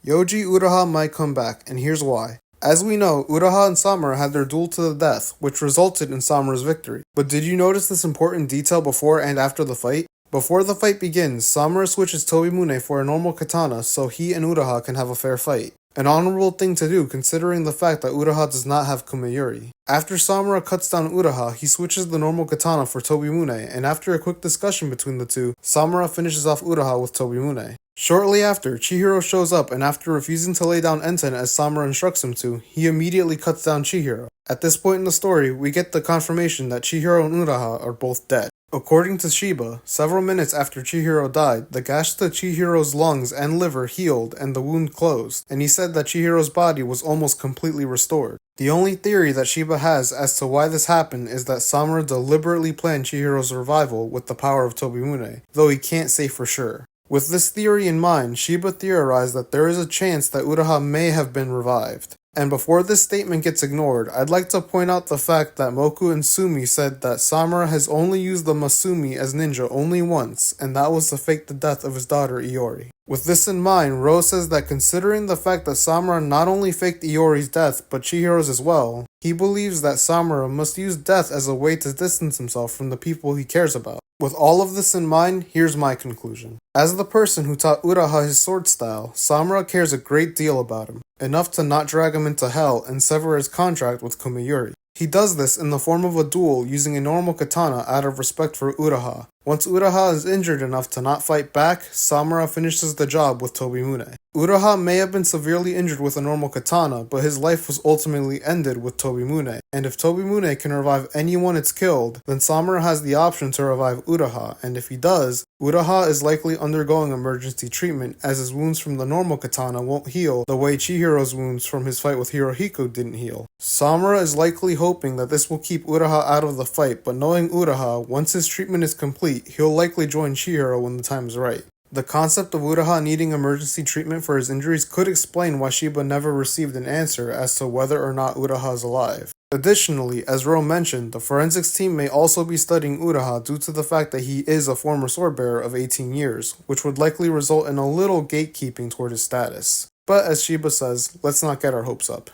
Yoji Uruha might come back, and here's why. As we know, Uruha and Samura had their duel to the death, which resulted in Samura's victory. But did you notice this important detail before and after the fight? Before the fight begins, Samura switches Tobimune for a normal katana so he and Uruha can have a fair fight. An honorable thing to do considering the fact that Uruha does not have Kumeyuri. After Samura cuts down Uruha, he switches the normal katana for Tobimune, and after a quick discussion between the two, Samura finishes off Uruha with Tobimune. Shortly after, Chihiro shows up, and after refusing to lay down Enten as Samura instructs him to, he immediately cuts down Chihiro. At this point in the story, we get the confirmation that Chihiro and Uruha are both dead. According to Shiba, several minutes after Chihiro died, the gash to Chihiro's lungs and liver healed and the wound closed, and he said that Chihiro's body was almost completely restored. The only theory that Shiba has as to why this happened is that Samura deliberately planned Chihiro's revival with the power of Tobimune, though he can't say for sure. With this theory in mind, Shiba theorized that there is a chance that Uruha may have been revived. And before this statement gets ignored, I'd like to point out the fact that Moku and Sumi said that Samura has only used the Masumi as ninja only once, and that was to fake the death of his daughter Iori. With this in mind, Rose says that considering the fact that Samura not only faked Iori's death, but Chihiro's as well, he believes that Samura must use death as a way to distance himself from the people he cares about. With all of this in mind, here's my conclusion. As the person who taught Uruha his sword style, Samura cares a great deal about him, enough to not drag him into hell and sever his contract with Kumeyuri. He does this in the form of a duel using a normal katana out of respect for Uruha. Once Uruha is injured enough to not fight back, Samura finishes the job with Tobimune. Uruha may have been severely injured with a normal katana, but his life was ultimately ended with Tobimune, and if Tobimune can revive anyone it's killed, then Samura has the option to revive Uruha, and if he does, Uruha is likely undergoing emergency treatment as his wounds from the normal katana won't heal the way Chihiro's wounds from his fight with Hirohiko didn't heal. Samura is likely hoping that this will keep Uruha out of the fight, but knowing Uruha, once his treatment is complete, he'll likely join Chihiro when the time is right. The concept of Uruha needing emergency treatment for his injuries could explain why Shiba never received an answer as to whether or not Uruha is alive. Additionally, as Ro mentioned, the forensics team may also be studying Uruha due to the fact that he is a former swordbearer of 18 years, which would likely result in a little gatekeeping toward his status. But as Shiba says, let's not get our hopes up.